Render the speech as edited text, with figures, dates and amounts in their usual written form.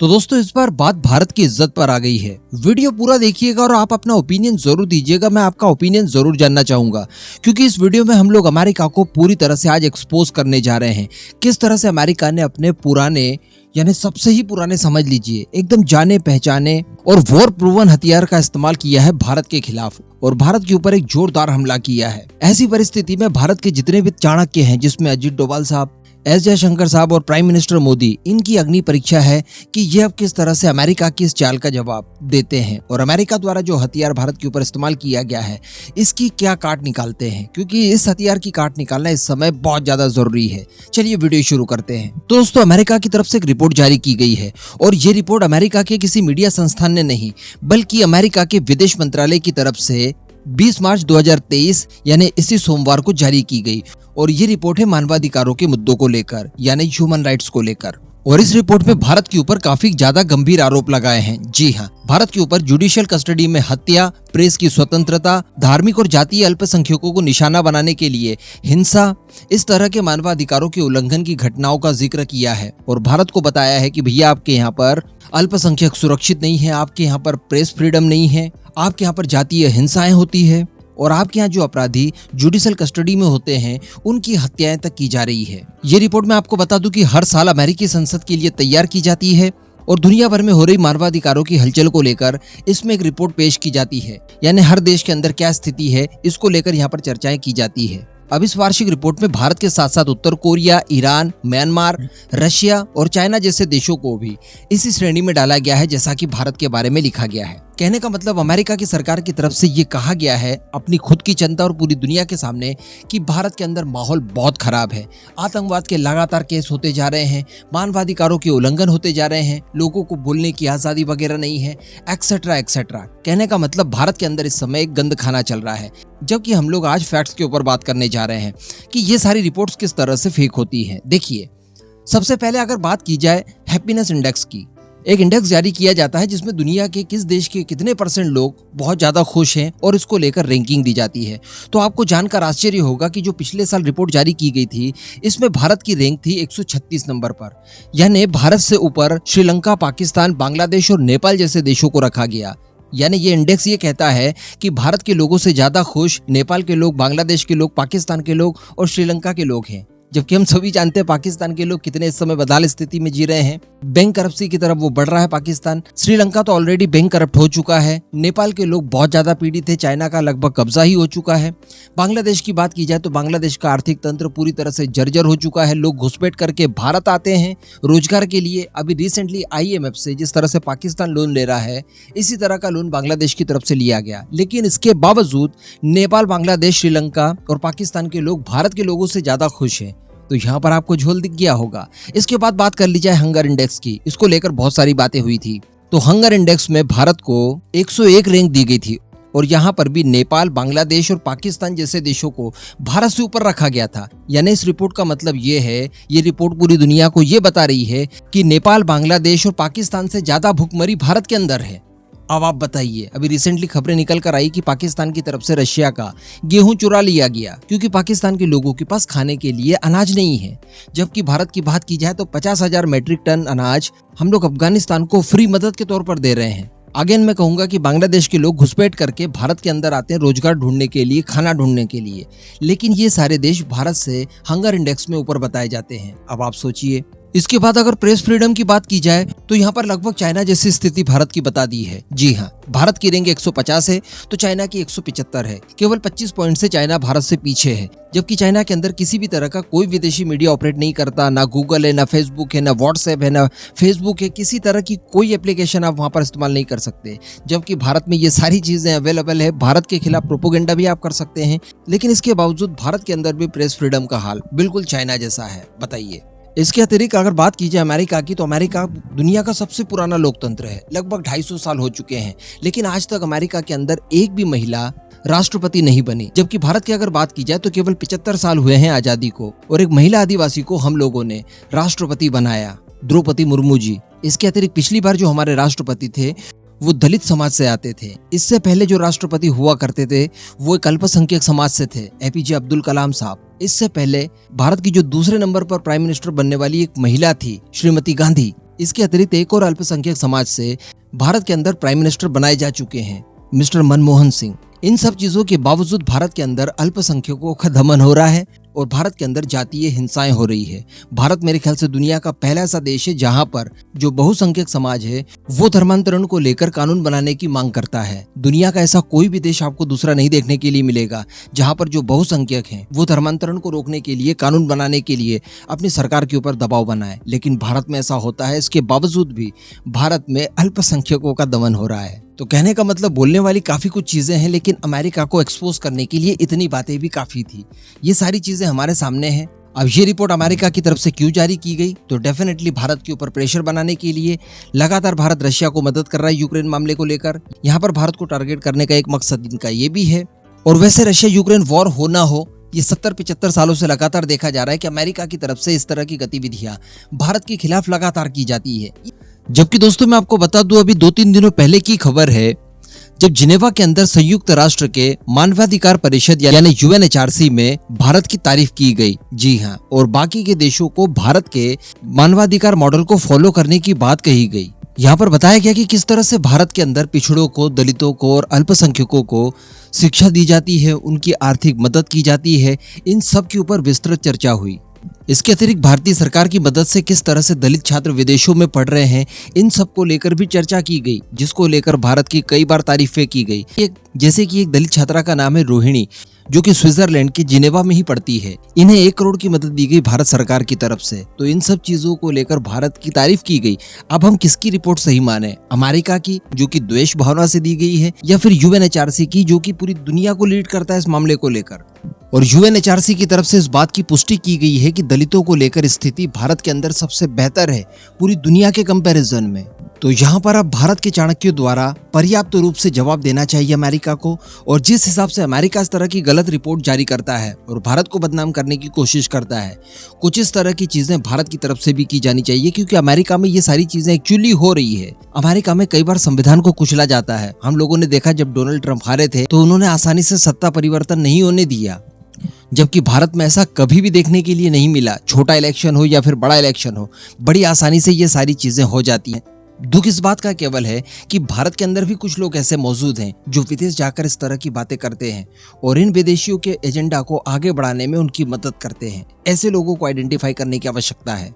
तो दोस्तों इस बार बात भारत की इज्जत पर आ गई है। वीडियो पूरा देखिएगा और आप अपना ओपिनियन जरूर दीजिएगा। मैं आपका ओपिनियन जरूर जानना चाहूंगा क्योंकि इस वीडियो में हम लोग अमेरिका को पूरी तरह से आज एक्सपोज करने जा रहे हैं। किस तरह से अमेरिका ने अपने पुराने यानी सबसे ही पुराने समझ लीजिए एकदम जाने पहचाने और वॉर प्रूवन हथियार का इस्तेमाल किया है भारत के खिलाफ और भारत के ऊपर एक जोरदार हमला किया है। ऐसी परिस्थिति में भारत के जितने भी चाणक्य हैं, जिसमें अजीत डोभाल साहब, एस जयशंकर साहब और प्राइम मिनिस्टर मोदी, इनकी अग्नि परीक्षा है कि ये अब किस तरह से अमेरिका की इस चाल का जवाब देते हैं और अमेरिका द्वारा जो हथियार भारत के ऊपर इस्तेमाल किया गया है इसकी क्या काट निकालते हैं, क्योंकि इस हथियार की काट निकालना इस समय बहुत ज्यादा जरूरी है। चलिए वीडियो शुरू करते हैं। दोस्तों अमेरिका की तरफ से एक रिपोर्ट जारी की गई है और ये रिपोर्ट अमेरिका के किसी मीडिया संस्थान ने नहीं बल्कि अमेरिका के विदेश मंत्रालय की तरफ से 20 मार्च 2023 यानी इसी सोमवार को जारी की गई और ये रिपोर्ट है मानवाधिकारों के मुद्दों को लेकर यानी ह्यूमन राइट्स को लेकर। और इस रिपोर्ट में भारत के ऊपर काफी ज्यादा गंभीर आरोप लगाए हैं। जी हाँ, भारत के ऊपर जुडिशियल कस्टडी में हत्या, प्रेस की स्वतंत्रता, धार्मिक और जातीय अल्पसंख्यकों को निशाना बनाने के लिए हिंसा, इस तरह के मानवाधिकारों के उल्लंघन की घटनाओं का जिक्र किया है और भारत को बताया है कि भैया आपके यहाँ पर अल्पसंख्यक सुरक्षित नहीं है, आपके यहाँ पर प्रेस फ्रीडम नहीं है, आपके यहाँ पर जातीय हिंसाएं होती है और आपके यहाँ जो अपराधी जुडिशियल कस्टडी में होते हैं उनकी हत्याएं तक की जा रही है। ये रिपोर्ट मैं आपको बता दूं कि हर साल अमेरिकी संसद के लिए तैयार की जाती है और दुनिया भर में हो रही मानवाधिकारों की हलचल को लेकर इसमें एक रिपोर्ट पेश की जाती है, यानी हर देश के अंदर क्या स्थिति है इसको लेकर यहाँ पर चर्चाएं की जाती है। अब इस वार्षिक रिपोर्ट में भारत के साथ साथ उत्तर कोरिया, ईरान, म्यांमार, रशिया और चाइना जैसे देशों को भी इसी श्रेणी में डाला गया है जैसा कि भारत के बारे में लिखा गया है। कहने का मतलब अमेरिका की सरकार की तरफ से ये कहा गया है अपनी खुद की जनता और पूरी दुनिया के सामने कि भारत के अंदर माहौल बहुत खराब है, आतंकवाद के लगातार केस होते जा रहे हैं, मानवाधिकारों के उल्लंघन होते जा रहे हैं, लोगों को बोलने की आजादी वगैरह नहीं है, एक्सेट्रा एक्सेट्रा। कहने का मतलब भारत के अंदर इस समय एक गंद खाना चल रहा है, जबकि हम लोग आज फैक्ट्स के ऊपर बात करने जा रहे हैं कि ये सारी रिपोर्ट्स किस तरह से फेक होती हैं। देखिए, सबसे पहले अगर बात की जाए हैप्पीनेस इंडेक्स की, एक इंडेक्स जारी किया जाता है जिसमें दुनिया के किस देश के कितने % लोग बहुत ज्यादा खुश हैं और इसको लेकर रैंकिंग दी जाती है। तो आपको जानकर आश्चर्य होगा कि जो पिछले साल रिपोर्ट जारी की गई थी इसमें भारत की रैंक थी 136 नंबर पर, यानी भारत से ऊपर श्रीलंका, पाकिस्तान, बांग्लादेश और नेपाल जैसे देशों को रखा गया। यानी ये इंडेक्स ये कहता है कि भारत के लोगों से ज्यादा खुश नेपाल के लोग, बांग्लादेश के लोग, पाकिस्तान के लोग और श्रीलंका के लोग हैं, जबकि हम सभी जानते हैं पाकिस्तान के लोग कितने इस समय बदहाल स्थिति में जी रहे हैं। बैंक करप्सी की तरफ वो बढ़ रहा है पाकिस्तान। श्रीलंका तो ऑलरेडी बैंक करप्ट हो चुका है। नेपाल के लोग बहुत ज्यादा पीड़ित है, चाइना का लगभग कब्जा ही हो चुका है। बांग्लादेश की बात की जाए तो बांग्लादेश का आर्थिक तंत्र पूरी तरह से जर्जर हो चुका है। लोग घुसपैठ करके भारत आते हैं रोजगार के लिए। अभी रिसेंटली IMF से जिस तरह से पाकिस्तान लोन ले रहा है इसी तरह का लोन बांग्लादेश की तरफ से लिया गया, लेकिन इसके बावजूद नेपाल, बांग्लादेश, श्रीलंका और पाकिस्तान के लोग भारत के लोगों से ज्यादा खुश हैं। तो यहाँ पर आपको झोल दिख गया होगा। इसके बाद बात कर ली जाए हंगर इंडेक्स की, इसको लेकर बहुत सारी बातें हुई थी। तो हंगर इंडेक्स में भारत को 101 रैंक दी गई थी और यहाँ पर भी नेपाल, बांग्लादेश और पाकिस्तान जैसे देशों को भारत से ऊपर रखा गया था। यानी इस रिपोर्ट का मतलब ये है, ये रिपोर्ट पूरी दुनिया को ये बता रही है कि नेपाल, बांग्लादेश और पाकिस्तान से ज्यादा भुखमरी भारत के अंदर है। अब आप बताइए, अभी रिसेंटली खबरें निकल कर आई कि पाकिस्तान की तरफ से रशिया का गेहूं चुरा लिया गया क्योंकि पाकिस्तान के लोगों के पास खाने के लिए अनाज नहीं है, जबकि भारत की बात की जाए तो 50,000 मैट्रिक टन अनाज हम लोग अफगानिस्तान को फ्री मदद के तौर पर दे रहे हैं। अगेन मैं कहूंगा कि बांग्लादेश के लोग घुसपैठ करके भारत के अंदर आते हैं रोजगार ढूंढने के लिए, खाना ढूंढने के लिए, लेकिन ये सारे देश भारत से हंगर इंडेक्स में ऊपर बताए जाते हैं। अब आप सोचिए। इसके बाद अगर प्रेस फ्रीडम की बात की जाए तो यहाँ पर लगभग चाइना जैसी स्थिति भारत की बता दी है। जी हाँ, भारत की रैंक 150 है तो चाइना की 175 है। केवल 25 पॉइंट से चाइना भारत से पीछे है, जबकि चाइना के अंदर किसी भी तरह का कोई विदेशी मीडिया ऑपरेट नहीं करता। ना गूगल है, ना फेसबुक है, ना व्हाट्सएप है, ना फेसबुक है, किसी तरह की कोई एप्लीकेशन आप वहाँ पर इस्तेमाल नहीं कर सकते, जबकि भारत में ये सारी चीजें अवेलेबल है। भारत के खिलाफ प्रोपोगेंडा भी आप कर सकते हैं, लेकिन इसके बावजूद भारत के अंदर भी प्रेस फ्रीडम का हाल बिल्कुल चाइना जैसा है। बताइए। इसके अतिरिक्त अगर बात की जाए अमेरिका की, तो अमेरिका दुनिया का सबसे पुराना लोकतंत्र है, लगभग 250 साल हो चुके हैं, लेकिन आज तक अमेरिका के अंदर एक भी महिला राष्ट्रपति नहीं बनी। जबकि भारत की अगर बात की जाए तो केवल 75 साल हुए हैं आजादी को और एक महिला आदिवासी को हम लोगों ने राष्ट्रपति बनाया, द्रौपदी मुर्मू जी। इसके अतिरिक्त पिछली बार जो हमारे राष्ट्रपति थे वो दलित समाज से आते थे। इससे पहले जो राष्ट्रपति हुआ करते थे वो एक अल्पसंख्यक समाज से थे, APJ अब्दुल कलाम साहब। इससे पहले भारत की जो दूसरे नंबर पर प्राइम मिनिस्टर बनने वाली एक महिला थी, श्रीमती गांधी, इसके अतिरिक्त एक और अल्पसंख्यक समाज से भारत के अंदर प्राइम मिनिस्टर बनाए जा चुके हैं, मिस्टर मनमोहन सिंह। इन सब चीजों के बावजूद भारत के अंदर अल्पसंख्यकों का दमन हो रहा है और भारत के अंदर जातीय हिंसाएं हो रही है। भारत मेरे ख्याल से दुनिया का पहला ऐसा देश है जहां पर जो बहुसंख्यक समाज है वो धर्मांतरण को लेकर कानून बनाने की मांग करता है। दुनिया का ऐसा कोई भी देश आपको दूसरा नहीं देखने के लिए मिलेगा जहां पर जो बहुसंख्यक हैं वो धर्मांतरण को रोकने के लिए, कानून बनाने के लिए अपनी सरकार के ऊपर दबाव बनाए। लेकिन भारत में ऐसा होता है, इसके बावजूद भी भारत में अल्पसंख्यकों का दमन हो रहा है। तो कहने का मतलब बोलने वाली काफी कुछ चीजें हैं, लेकिन अमेरिका को एक्सपोज करने के लिए इतनी बातें भी काफी थी। ये सारी चीजें हमारे सामने हैं। अब ये रिपोर्ट अमेरिका की तरफ से क्यों जारी की गई? तो डेफिनेटली भारत के ऊपर प्रेशर बनाने के लिए। लगातार भारत रशिया को मदद कर रहा है यूक्रेन मामले को लेकर। यहाँ पर भारत को टारगेट करने का एक मकसद इनका ये भी है। और वैसे रशिया यूक्रेन वॉर हो ना हो, ये 70-75 सालों से लगातार देखा जा रहा है कि अमेरिका की तरफ से इस तरह की गतिविधियां भारत के खिलाफ लगातार की जाती है। जबकि दोस्तों मैं आपको बता दूं, अभी 2-3 दिनों पहले की खबर है जब जिनेवा के अंदर संयुक्त राष्ट्र के मानवाधिकार परिषद यानी UNHRC में भारत की तारीफ की गई। जी हाँ, और बाकी के देशों को भारत के मानवाधिकार मॉडल को फॉलो करने की बात कही गई। यहाँ पर बताया गया कि किस तरह से भारत के अंदर पिछड़ों को, दलितों को और अल्पसंख्यकों को शिक्षा दी जाती है, उनकी आर्थिक मदद की जाती है। इन सब के ऊपर विस्तृत चर्चा हुई। इसके अतिरिक्त भारतीय सरकार की मदद से किस तरह से दलित छात्र विदेशों में पढ़ रहे हैं, इन सब को लेकर भी चर्चा की गई, जिसको लेकर भारत की कई बार तारीफें की गई। जैसे कि एक दलित छात्रा का नाम है रोहिणी, जो कि स्विट्जरलैंड के जिनेवा में ही पढ़ती है। इन्हें 1 करोड़ की मदद दी गई भारत सरकार की तरफ से। तो इन सब चीजों को लेकर भारत की तारीफ की गई। अब हम किसकी रिपोर्ट सही माने? अमेरिका की, जो कि द्वेष भावना से दी गई है, या फिर UNHRC की, जो कि पूरी दुनिया को लीड करता है इस मामले को लेकर? और UNHRC की तरफ से इस बात की पुष्टि की गई है कि दलितों को लेकर स्थिति भारत के अंदर सबसे बेहतर है पूरी दुनिया के कंपैरिजन में। तो यहाँ पर अब भारत के चाणक्यों द्वारा पर्याप्त रूप से जवाब देना चाहिए अमेरिका को। और जिस हिसाब से अमेरिका इस तरह की गलत रिपोर्ट जारी करता है और भारत को बदनाम करने की कोशिश करता है, कुछ इस तरह की चीजें भारत की तरफ से भी की जानी चाहिए, क्योंकि अमेरिका में ये सारी चीजें एक्चुअली हो रही है। अमेरिका में कई बार संविधान को कुचला जाता है। हम लोगों ने देखा जब डोनाल्ड ट्रंप हारे थे तो उन्होंने आसानी से सत्ता परिवर्तन नहीं होने दिया, जबकि भारत में ऐसा कभी भी देखने के लिए नहीं मिला। छोटा इलेक्शन हो या फिर बड़ा इलेक्शन हो, बड़ी आसानी से ये सारी चीजें हो जाती हैं। दुख इस बात का केवल है कि भारत के अंदर भी कुछ लोग ऐसे मौजूद हैं जो विदेश जाकर इस तरह की बातें करते हैं और इन विदेशियों के एजेंडा को आगे बढ़ाने में उनकी मदद करते हैं। ऐसे लोगों को आइडेंटिफाई करने की आवश्यकता है।